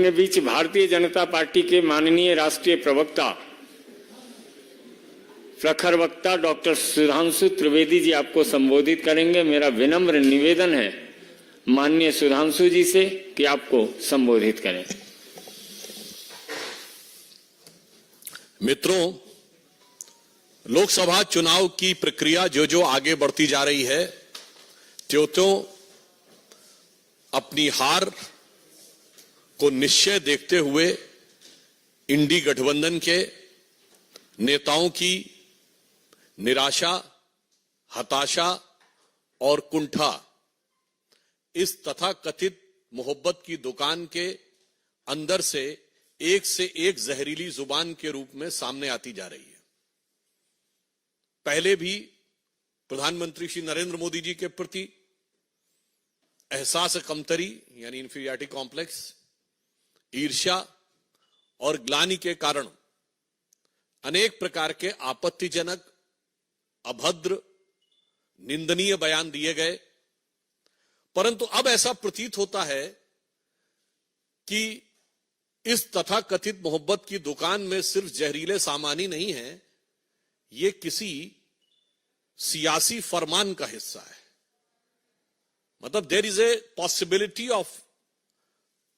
अपने बीच भारतीय जनता पार्टी के माननीय राष्ट्रीय प्रवक्ता प्रखर वक्ता डॉक्टर सुधांशु त्रिवेदी जी आपको संबोधित करेंगे। मेरा विनम्र निवेदन है माननीय सुधांशु जी से कि आपको संबोधित करें। मित्रों, लोकसभा चुनाव की प्रक्रिया जो आगे बढ़ती जा रही है, त्यों अपनी हार को निश्चय देखते हुए इंडी गठबंधन के नेताओं की निराशा, हताशा और कुंठा इस तथाकथित मोहब्बत की दुकान के अंदर से एक जहरीली जुबान के रूप में सामने आती जा रही है। पहले भी प्रधानमंत्री श्री नरेंद्र मोदी जी के प्रति एहसास कमतरी यानी इंफीरियरिटी कॉम्प्लेक्स, ईर्ष्या और ग्लानि के कारण अनेक प्रकार के आपत्तिजनक, अभद्र, निंदनीय बयान दिए गए। परंतु अब ऐसा प्रतीत होता है कि इस तथाकथित मोहब्बत की दुकान में सिर्फ जहरीले सामान ही नहीं है, ये किसी सियासी फरमान का हिस्सा है। मतलब there is a possibility of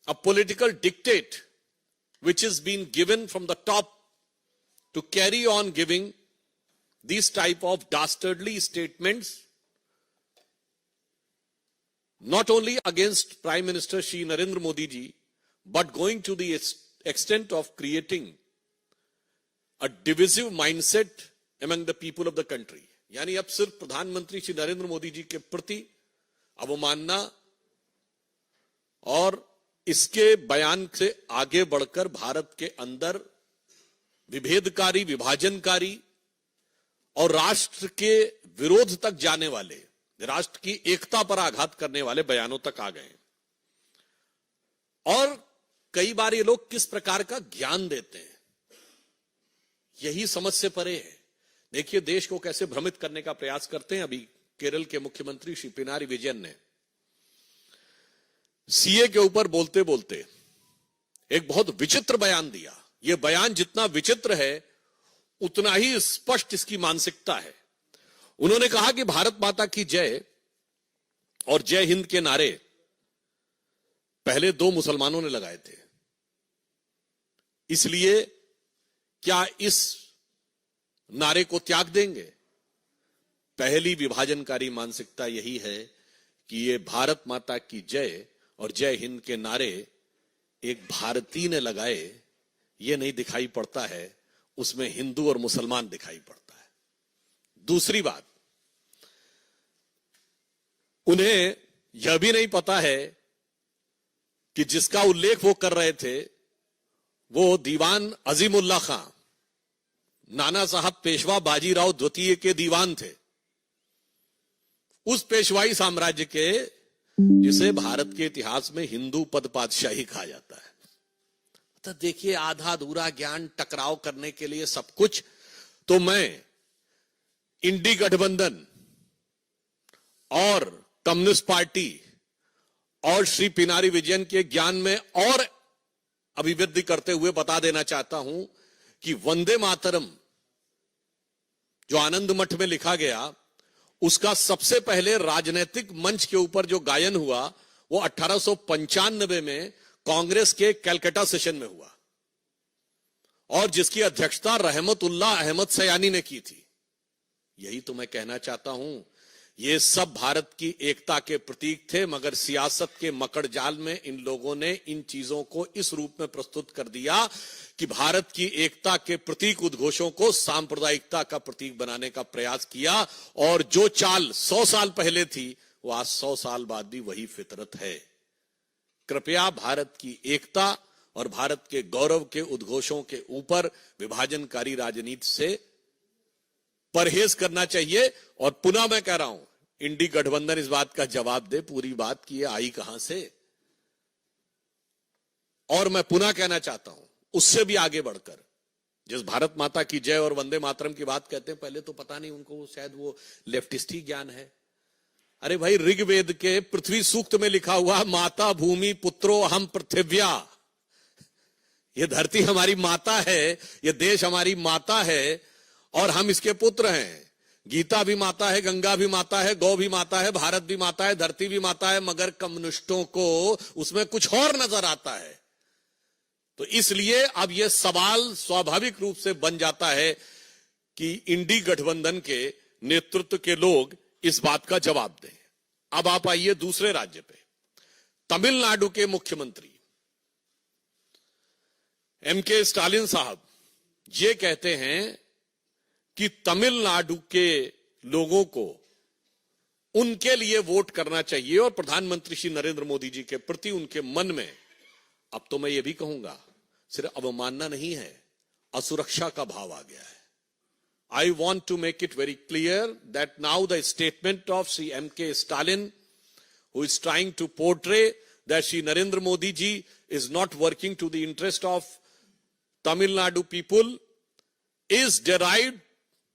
a political dictate which is being given from the top to carry on giving these type of dastardly statements not only against Prime Minister Shri Narendra Modi ji, but going to the extent of creating a divisive mindset among the people of the country. यानी अब सिर्फ प्रधानमंत्री श्री नरेंद्र मोदी जी के प्रति अवमानना और इसके बयान से आगे बढ़कर भारत के अंदर विभेदकारी, विभाजनकारी और राष्ट्र के विरोध तक जाने वाले, राष्ट्र की एकता पर आघात करने वाले बयानों तक आ गए। और कई बार ये लोग किस प्रकार का ज्ञान देते हैं, यही समझ से परे है। देखिए देश को कैसे भ्रमित करने का प्रयास करते हैं। अभी केरल के मुख्यमंत्री श्री पिनारी विजयन ने सीए के ऊपर बोलते बोलते एक बहुत विचित्र बयान दिया। यह बयान जितना विचित्र है उतना ही स्पष्ट इसकी मानसिकता है। उन्होंने कहा कि भारत माता की जय और जय हिंद के नारे पहले 2 मुसलमानों ने लगाए थे, इसलिए क्या इस नारे को त्याग देंगे? पहली विभाजनकारी मानसिकता यही है कि ये भारत माता की जय और जय हिंद के नारे एक भारतीय ने लगाए, ये नहीं दिखाई पड़ता है, उसमें हिंदू और मुसलमान दिखाई पड़ता है। दूसरी बात, उन्हें यह भी नहीं पता है कि जिसका उल्लेख वो कर रहे थे वो दीवान अजीमुल्ला खां, नाना साहब पेशवा बाजीराव द्वितीय के दीवान थे, उस पेशवाई साम्राज्य के जिसे भारत के इतिहास में हिंदू पद पातशाही कहा जाता है। तो देखिए आधा अधूरा ज्ञान, टकराव करने के लिए सब कुछ। तो मैं इंडी गठबंधन और कम्युनिस्ट पार्टी और श्री पिनारी विजयन के ज्ञान में और अभिवृद्धि करते हुए बता देना चाहता हूं कि वंदे मातरम जो आनंद मठ में लिखा गया, उसका सबसे पहले राजनीतिक मंच के ऊपर जो गायन हुआ वो 1895 में कांग्रेस के कलकत्ता सेशन में हुआ और जिसकी अध्यक्षता रहमतुल्लाह अहमद सयानी ने की थी। यही तो मैं कहना चाहता हूं, ये सब भारत की एकता के प्रतीक थे, मगर सियासत के मकड़ जाल में इन लोगों ने इन चीजों को इस रूप में प्रस्तुत कर दिया कि भारत की एकता के प्रतीक उद्घोषों को सांप्रदायिकता का प्रतीक बनाने का प्रयास किया। और जो चाल 100 साल पहले थी वो आज 100 साल बाद भी वही फितरत है। कृपया भारत की एकता और भारत के गौरव के उद्घोषों के ऊपर विभाजनकारी राजनीति से परहेज करना चाहिए। और पुनः मैं कह रहा हूं, इंडी गठबंधन इस बात का जवाब दे पूरी बात की ये आई कहां से। और मैं पुनः कहना चाहता हूं, उससे भी आगे बढ़कर जिस भारत माता की जय और वंदे मातरम की बात कहते हैं, पहले तो पता नहीं उनको, शायद वो लेफ्टिस्ट ही ज्ञान है। अरे भाई, ऋग्वेद के पृथ्वी सूक्त में लिखा हुआ माता भूमि पुत्रो हम पृथिव्या, ये धरती हमारी माता है, ये देश हमारी माता है और हम इसके पुत्र हैं। गीता भी माता है, गंगा भी माता है, गौ भी माता है, भारत भी माता है, धरती भी माता है, मगर कम्युनिस्टों को उसमें कुछ और नजर आता है। तो इसलिए अब यह सवाल स्वाभाविक रूप से बन जाता है कि इंडी गठबंधन के नेतृत्व के लोग इस बात का जवाब दें। अब आप आइए दूसरे राज्य पे। तमिलनाडु के मुख्यमंत्री एमके स्टालिन साहब ये कहते हैं कि तमिलनाडु के लोगों को उनके लिए वोट करना चाहिए और प्रधानमंत्री श्री नरेंद्र मोदी जी के प्रति उनके मन में, अब तो मैं ये भी कहूंगा, सिर्फ अवमानना नहीं है, असुरक्षा का भाव आ गया है। I want to make it very clear that now the statement of Sri M.K. Stalin, who is trying to portray that Sri Narendra Modi ji is not working to the interest of Tamil Nadu people, is derived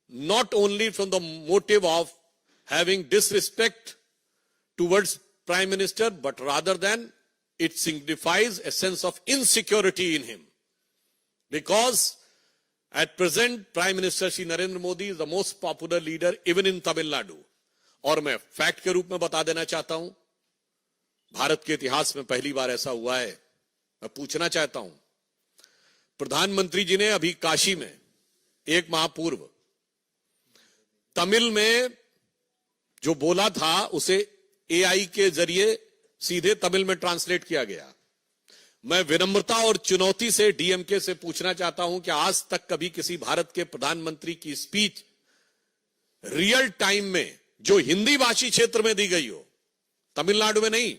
not only from the motive of having disrespect towards Prime Minister, but rather than it signifies a sense of insecurity in him. Because at present, Prime Minister Shri Narendra Modi is the most popular leader even in Tamil Nadu. और मैं fact के रूप में बता देना चाहता हूं, भारत के इतिहास में पहली बार ऐसा हुआ है। मैं पूछना चाहता हूं, प्रधानमंत्री जी ने अभी काशी में एक माह पूर्व तमिल में जो बोला था उसे एआई के जरिए सीधे तमिल में ट्रांसलेट किया गया। मैं विनम्रता और चुनौती से डीएमके से पूछना चाहता हूं कि आज तक कभी किसी भारत के प्रधानमंत्री की स्पीच रियल टाइम में जो हिंदी भाषी क्षेत्र में दी गई हो, तमिलनाडु में नहीं,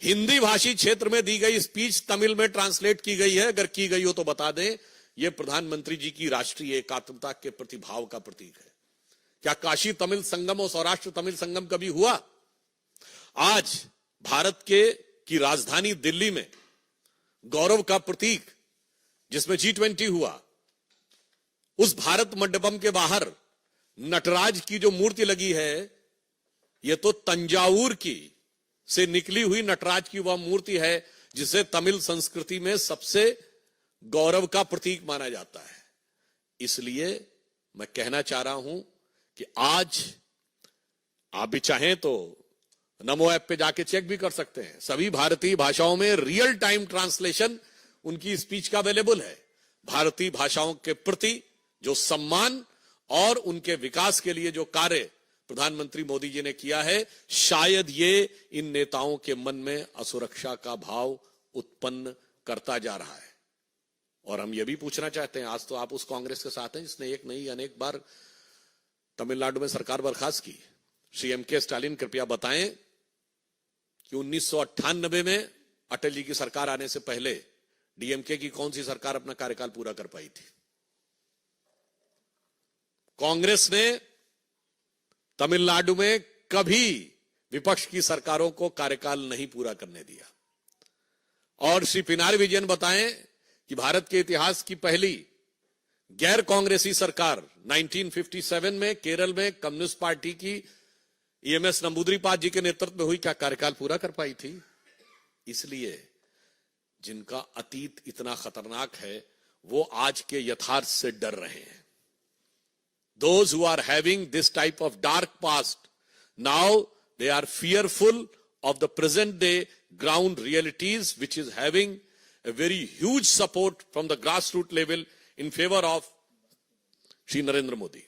हिंदी भाषी क्षेत्र में दी गई स्पीच तमिल में ट्रांसलेट की गई है? अगर की गई हो तो बता दें। यह प्रधानमंत्री जी की राष्ट्रीय एकात्मता के प्रतिभाव का प्रतीक है। क्या काशी तमिल संगम और सौराष्ट्र तमिल संगम कभी हुआ? आज भारत के की राजधानी दिल्ली में गौरव का प्रतीक जिसमें G20 हुआ, उस भारत मंडपम के बाहर नटराज की जो मूर्ति लगी है, यह तो तंजावुर की से निकली हुई नटराज की वह मूर्ति है जिसे तमिल संस्कृति में सबसे गौरव का प्रतीक माना जाता है। इसलिए मैं कहना चाह रहा हूं कि आज आप भी चाहें तो नमो ऐप पे जाके चेक भी कर सकते हैं, सभी भारतीय भाषाओं में रियल टाइम ट्रांसलेशन उनकी स्पीच का अवेलेबल है। भारतीय भाषाओं के प्रति जो सम्मान और उनके विकास के लिए जो कार्य प्रधानमंत्री मोदी जी ने किया है, शायद ये इन नेताओं के मन में असुरक्षा का भाव उत्पन्न करता जा रहा है। और हम ये भी पूछना चाहते हैं, आज तो आप उस कांग्रेस के साथ हैं जिसने एक नहीं अनेक बार तमिलनाडु में सरकार बर्खास्त की। श्री एमके स्टालिन कृपया बताएं कि 1998 में अटल जी की सरकार आने से पहले डीएमके की कौन सी सरकार अपना कार्यकाल पूरा कर पाई थी? कांग्रेस ने तमिलनाडु में कभी विपक्ष की सरकारों को कार्यकाल नहीं पूरा करने दिया। और श्री पिनारी विजयन बताएं कि भारत के इतिहास की पहली गैर कांग्रेसी सरकार 1957 में केरल में कम्युनिस्ट पार्टी की ईएमएस नंबूदरीपाद जी के नेतृत्व में हुई, क्या कार्यकाल पूरा कर पाई थी? इसलिए जिनका अतीत इतना खतरनाक है वो आज के यथार्थ से डर रहे हैं। Those who are having this type of dark past, now they are fearful of the present day ground realities, which is having a very huge support from the grassroots level in favor of Shri Narendra Modi.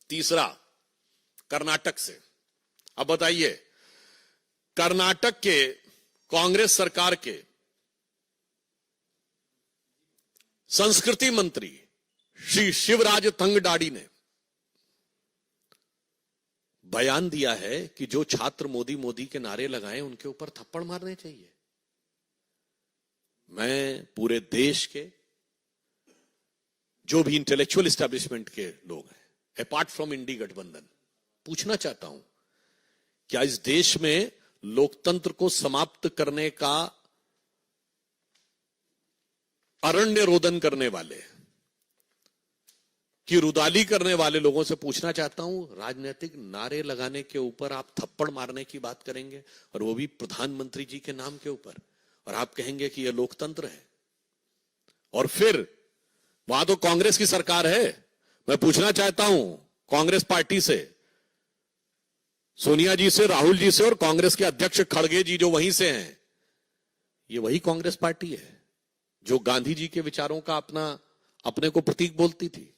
तीसरा, कर्नाटक से। अब बताइए, कर्नाटक के कांग्रेस सरकार के संस्कृति मंत्री श्री शिवराज तंगडाडी ने बयान दिया है कि जो छात्र मोदी मोदी के नारे लगाएं उनके ऊपर थप्पड़ मारने चाहिए। मैं पूरे देश के जो भी इंटेलेक्चुअल एस्टेब्लिशमेंट के लोग हैं, अपार्ट फ्रॉम इंडी गठबंधन, पूछना चाहता हूं, क्या इस देश में लोकतंत्र को समाप्त करने का अरण्य रोदन करने वाले, की रुदाली करने वाले लोगों से पूछना चाहता हूं, राजनीतिक नारे लगाने के ऊपर आप थप्पड़ मारने की बात करेंगे, और वो भी प्रधानमंत्री जी के नाम के ऊपर, और आप कहेंगे कि यह लोकतंत्र है? और फिर वहां तो कांग्रेस की सरकार है। मैं पूछना चाहता हूं कांग्रेस पार्टी से, सोनिया जी से, राहुल जी से और कांग्रेस के अध्यक्ष खड़गे जी जो वहीं से हैं, ये वही कांग्रेस पार्टी है जो गांधी जी के विचारों का अपने को प्रतीक बोलती थी।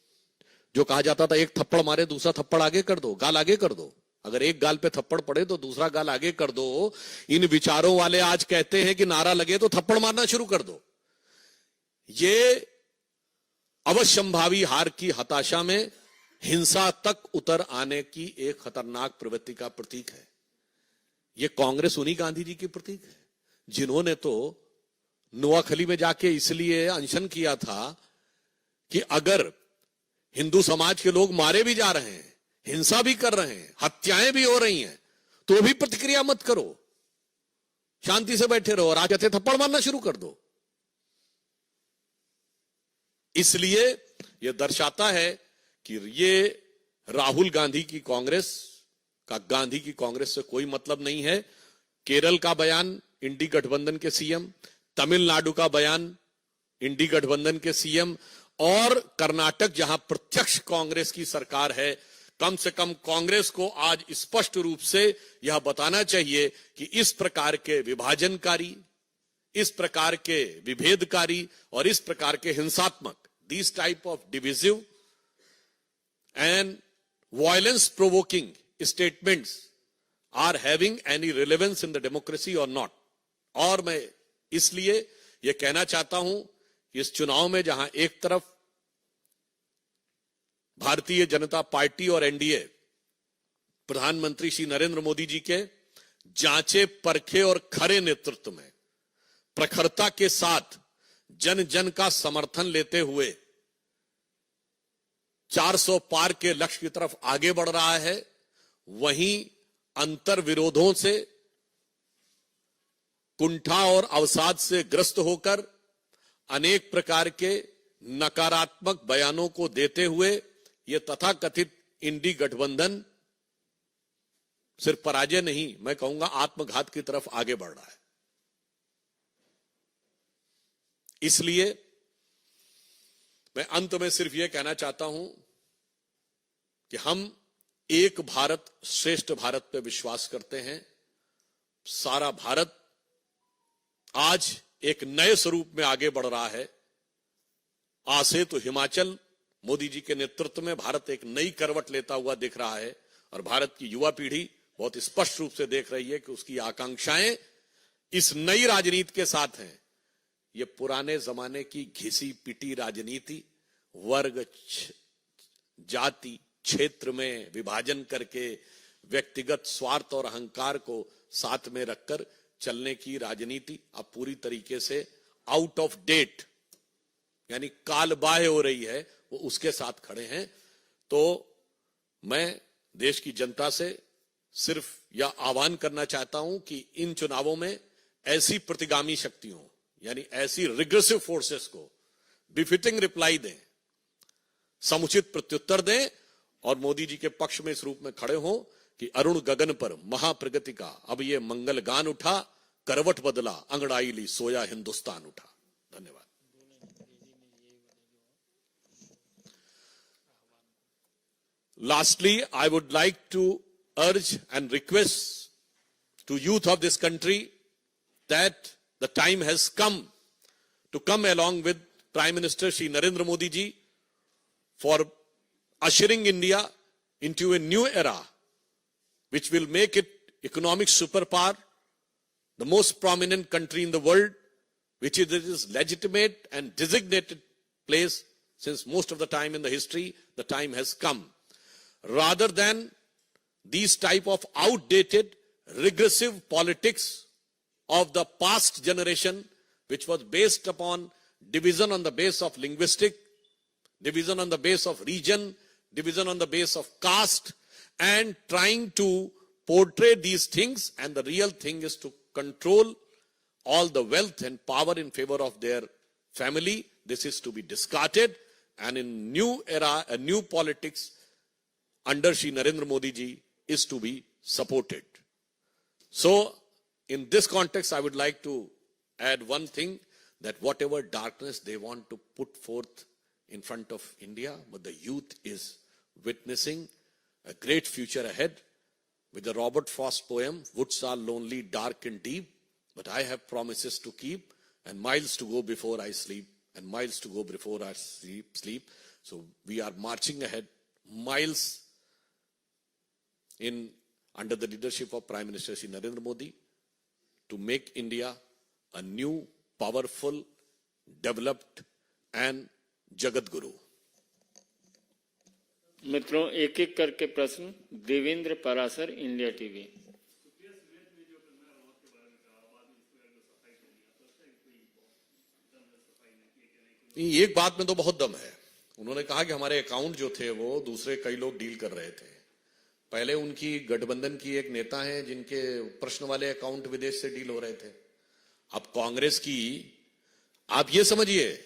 जो कहा जाता था एक थप्पड़ मारे दूसरा थप्पड़ आगे कर दो, गाल आगे कर दो, अगर एक गाल पे थप्पड़ पड़े तो दूसरा गाल आगे कर दो। इन विचारों वाले आज कहते हैं कि नारा लगे तो थप्पड़ मारना शुरू कर दो। ये अवश्यंभावी हार की हताशा में हिंसा तक उतर आने की एक खतरनाक प्रवृत्ति का प्रतीक है। ये कांग्रेस उन्हीं गांधी जी की प्रतीक है जिन्होंने तो नोआखली में जाके इसलिए अनशन किया था कि अगर हिंदू समाज के लोग मारे भी जा रहे हैं, हिंसा भी कर रहे हैं, हत्याएं भी हो रही हैं, तो भी प्रतिक्रिया मत करो, शांति से बैठे रहो और आज ऐसे थप्पड़ मारना शुरू कर दो। इसलिए यह दर्शाता है कि ये राहुल गांधी की कांग्रेस का गांधी की कांग्रेस से कोई मतलब नहीं है। केरल का बयान इंडी गठबंधन के सीएम, तमिलनाडु का बयान इंडी गठबंधन के सीएम और कर्नाटक जहां प्रत्यक्ष कांग्रेस की सरकार है, कम से कम कांग्रेस को आज स्पष्ट रूप से यह बताना चाहिए कि इस प्रकार के विभाजनकारी, इस प्रकार के विभेदकारी और इस प्रकार के हिंसात्मक, these type of divisive and violence provoking statements are having any relevance in the democracy or not। और मैं इसलिए यह कहना चाहता हूं कि इस चुनाव में जहां एक तरफ भारतीय जनता पार्टी और एनडीए प्रधानमंत्री श्री नरेंद्र मोदी जी के जांचे परखे और खरे नेतृत्व में प्रखरता के साथ जन जन का समर्थन लेते हुए 400 पार के लक्ष्य की तरफ आगे बढ़ रहा है, वहीं अंतर विरोधों से, कुंठा और अवसाद से ग्रस्त होकर अनेक प्रकार के नकारात्मक बयानों को देते हुए यह तथाकथित इंडी गठबंधन सिर्फ पराजय नहीं, मैं कहूंगा आत्मघात की तरफ आगे बढ़ रहा है। इसलिए मैं अंत में सिर्फ यह कहना चाहता हूं कि हम एक भारत श्रेष्ठ भारत पर विश्वास करते हैं। सारा भारत आज एक नए स्वरूप में आगे बढ़ रहा है। आज से तो हिमाचल मोदी जी के नेतृत्व में भारत एक नई करवट लेता हुआ दिख रहा है और भारत की युवा पीढ़ी बहुत स्पष्ट रूप से देख रही है कि उसकी आकांक्षाएं इस नई राजनीति के साथ हैं। ये पुराने जमाने की घिसी पिटी राजनीति, वर्ग, जाति, क्षेत्र में विभाजन करके व्यक्तिगत स्वार्थ और अहंकार को साथ में रखकर चलने की राजनीति अब पूरी तरीके से आउट ऑफ डेट, यानी कालबाह्य हो रही है, वो उसके साथ खड़े हैं। तो मैं देश की जनता से सिर्फ यह आह्वान करना चाहता हूं कि इन चुनावों में ऐसी प्रतिगामी शक्तियों, यानी ऐसी रिग्रेसिव फोर्सेस को बिफिटिंग रिप्लाई दें, समुचित प्रत्युत्तर दें और मोदी जी के पक्ष में इस रूप में खड़े हों कि अरुण गगन पर महाप्रगति का अब ये मंगल गान उठा, करवट बदला अंगड़ाई ली सोया हिंदुस्तान उठा। धन्यवाद। Lastly, I would like to urge and request to youth of this country that the time has come to come along with Prime Minister Shri Narendra Modi ji for ushering India into a new era which will make it economic superpower, the most prominent country in the world, which is its legitimate and designated place since most of the time in the history. The time has come. Rather than these type of outdated, regressive politics of the past generation, which was based upon division on the base of linguistic, division on the base of region, division on the base of caste, and trying to portray these things, and the real thing is to control all the wealth and power in favor of their family. This is to be discarded, and in new era, a new politics under Shri Narendra Modi ji is to be supported. So, in this context, I would like to add one thing, that whatever darkness they want to put forth in front of India, but the youth is witnessing a great future ahead. With the Robert Frost poem, woods are lonely, dark and deep, but I have promises to keep and miles to go before I sleep, and miles to go before I sleep. So we are marching ahead, miles under the leadership of Prime Minister Shri Narendra Modi, to make India a new, powerful, developed and Jagat Guru. मित्रों, एक एक करके प्रश्न। Devendra Parashar, India TV. एक बात में तो बहुत दम है। उन्होंने कहा कि हमारे अकाउंट जो थे वो दूसरे कई लोग डील कर रहे थे। पहले उनकी गठबंधन की एक नेता है जिनके प्रश्न वाले अकाउंट विदेश से डील हो रहे थे। अब कांग्रेस की, आप ये समझिए,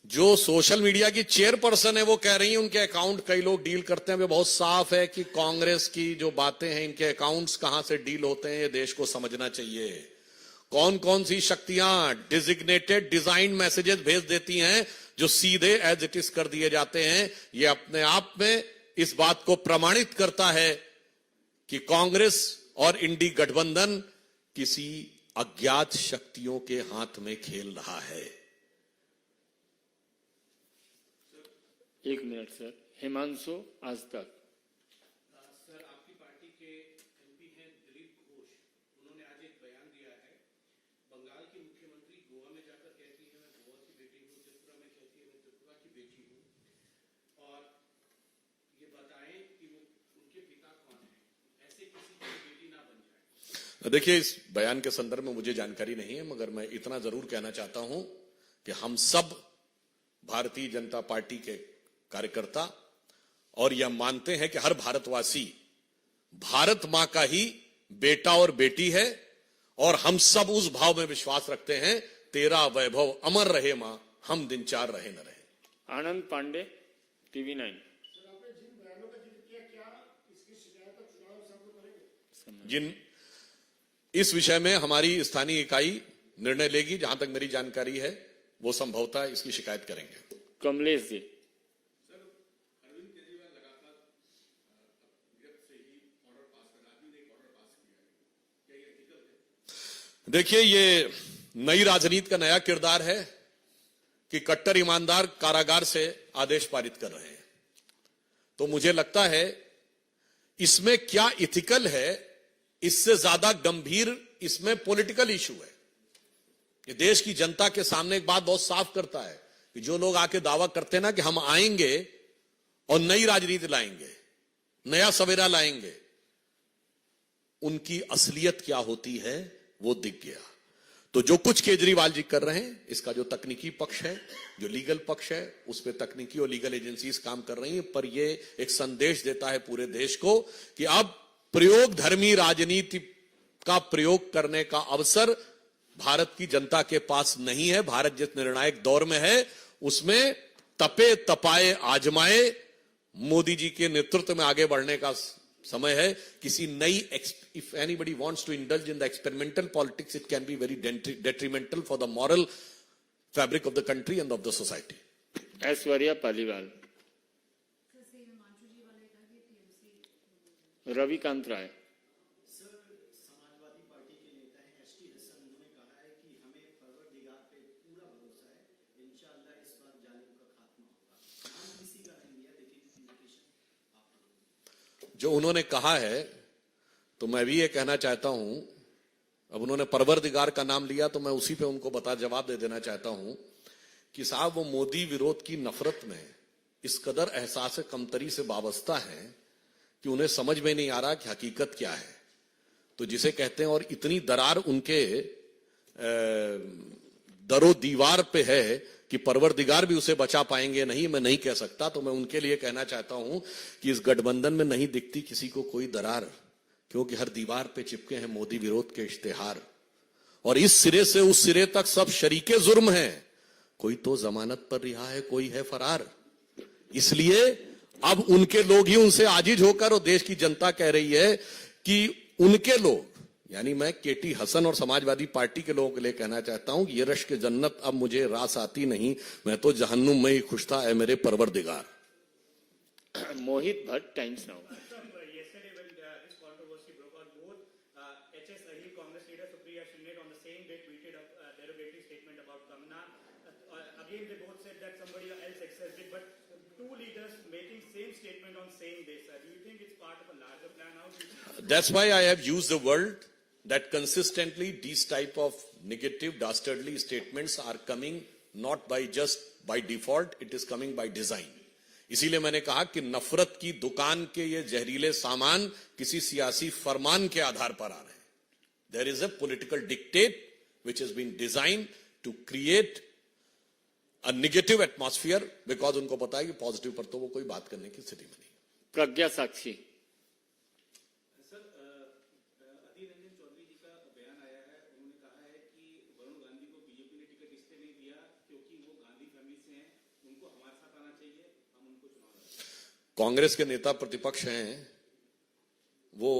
जो सोशल मीडिया की चेयरपर्सन है वो कह रही है उनके अकाउंट कई लोग डील करते हैं। वे बहुत साफ है कि कांग्रेस की जो बातें हैं, इनके अकाउंट्स कहां से डील होते हैं, ये देश को समझना चाहिए। कौन कौन सी शक्तियां डिजिग्नेटेड डिजाइन मैसेजेस भेज देती हैं जो सीधे एज इट इज कर दिए जाते हैं, ये अपने आप में इस बात को प्रमाणित करता है कि कांग्रेस और इंडी गठबंधन किसी अज्ञात शक्तियों के हाथ में खेल रहा है। एक मिनट सर। हिमांशु, आज तक। सर, आपकी पार्टी के एमपी हैं दिलीप घोष, उन्होंने आज एक बयान दिया है। बंगाल की मुख्यमंत्री गोवा में जाकर कहती है मैं गोवा की बेटी हूँ, त्रिपुरा में कहती है मैं त्रिपुरा की बेटी हूँ, और ये बताएं कि वो उनके पिता कौन है, ऐसे किसी की बेटी ना बन जाए। देखिए, इस बयान के संदर्भ में मुझे जानकारी नहीं है, मगर मैं इतना जरूर कहना चाहता हूं कि हम सब भारतीय जनता पार्टी के कार्यकर्ता और यह मानते हैं कि हर भारतवासी भारत मां का ही बेटा और बेटी है, और हम सब उस भाव में विश्वास रखते हैं, तेरा वैभव अमर रहे मां, हम दिन चार रहे न रहे। आनंद पांडे, टीवी 9। इस विषय में हमारी स्थानीय इकाई निर्णय लेगी। जहां तक मेरी जानकारी है वो संभवतः इसकी शिकायत करेंगे। कमलेश जी। देखिए, ये नई राजनीति का नया किरदार है कि कट्टर ईमानदार कारागार से आदेश पारित कर रहे हैं। तो मुझे लगता है इसमें क्या इथिकल है, इससे ज्यादा गंभीर इसमें पॉलिटिकल इशू है। ये देश की जनता के सामने एक बात बहुत साफ करता है कि जो लोग आके दावा करते हैं ना कि हम आएंगे और नई राजनीति लाएंगे, नया सवेरा लाएंगे, उनकी असलियत क्या होती है वो दिख गया। तो जो कुछ केजरीवाल जी कर रहे हैं, इसका जो तकनीकी पक्ष है, जो लीगल पक्ष है, उस पर तकनीकी और लीगल एजेंसीज काम कर रही हैं, पर यह एक संदेश देता है पूरे देश को कि अब प्रयोग धर्मी राजनीति का प्रयोग करने का अवसर भारत की जनता के पास नहीं है। भारत जिस निर्णायक दौर में है उसमें तपे तपाए आजमाए मोदी जी के नेतृत्व में आगे बढ़ने का समय है। किसी नई, if anybody wants to indulge in the experimental politics, it can be very detrimental for the moral fabric of the country and of the society. Aishwarya Paliwal. Ravikant Rai. Sir, Samajwadi Party के नेता हैं एसटी हसन, उन्होंने कहा है कि हमें परवरदिगार पे पूरा भरोसा है, इंशाअल्लाह इस बार जालिम का खात्मा होगा। हम किसी का नहीं लिया, देखिए कम्युनिकेशन आप जो उन्होंने कहा है, तो मैं भी ये कहना चाहता हूं, अब उन्होंने परवरदिगार का नाम लिया तो मैं उसी पे उनको जवाब दे देना चाहता हूं कि साहब वो मोदी विरोध की नफरत में इस कदर एहसास कमतरी से वाबस्ता है कि उन्हें समझ में नहीं आ रहा कि हकीकत क्या है। तो जिसे कहते हैं, और इतनी दरार उनके दरो दीवार पे है कि परवरदिगार भी उसे बचा पाएंगे नहीं, मैं नहीं कह सकता। तो मैं उनके लिए कहना चाहता हूं कि इस गठबंधन में नहीं दिखती किसी को कोई दरार, क्योंकि हर दीवार पे चिपके हैं मोदी विरोध के इश्तेहार, और इस सिरे से उस सिरे तक सब शरीके जुर्म हैं। कोई तो जमानत पर रिहा है, कोई है फरार। इसलिए अब उनके लोग ही उनसे आजिज होकर, और देश की जनता कह रही है कि उनके लोग यानी मैं केटी हसन और समाजवादी पार्टी के लोगों के लिए कहना चाहता हूं कि ये रश्क जन्नत अब मुझे रास आती नहीं, मैं तो जहन्नुम में ही खुश था, ऐ मेरे परवरदिगार। Mohit Bhatt, Times Now. Yesterday, when this controversy broke out, both HS Ahir Congress leader Supriya Shinde on the same day tweeted a derogatory statement about Kamna. Again, they both said that somebody else accessed it, but two leaders making same statement on same day. Sir, do you think it's part of a larger plan? How do you think? That's why I have used the word that consistently these type of negative, dastardly statements are coming not by just by default, it is coming by design. इसीलिए मैंने कहा कि नफरत की दुकान के ये जहरीले सामान किसी सियासी फरमान के आधार पर आ रहे हैं. There is a political dictate which has been designed to create a negative atmosphere because उनको पता है कि पॉजिटिव पर तो वो कोई बात करने की स्थिति में नहीं. प्रज्ञा साक्षी। सर, अधीर रंजन चौधरी जी का बयान आया है, उन्होंने कहा है कि वरुण गांधी को बीजेपी ने टिकट इसलिए नहीं दिया क्योंकि वो गांधी फैमिली से हैं, उनको हमारे साथ आना चाहिए, हम उनको चुनाव लड़ेंगे। कांग्रेस के नेता प्रतिपक्ष हैं, वो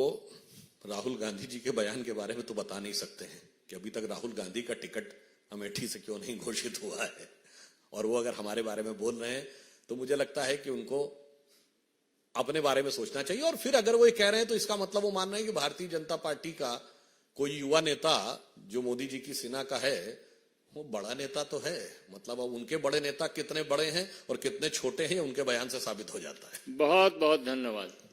राहुल गांधी जी के बयान के बारे में तो बता नहीं सकते हैं कि अभी तक राहुल गांधी का टिकट अमेठी से क्यों नहीं घोषित हुआ है, और वो अगर हमारे बारे में बोल रहे हैं तो मुझे लगता है कि उनको अपने बारे में सोचना चाहिए. और फिर अगर वो ये कह रहे हैं तो इसका मतलब वो मान रहे हैं कि भारतीय जनता पार्टी का कोई युवा नेता जो मोदी जी की सेना का है वो बड़ा नेता तो है. मतलब अब उनके बड़े नेता कितने बड़े हैं और कितने छोटे हैं उनके बयान से साबित हो जाता है. बहुत बहुत धन्यवाद।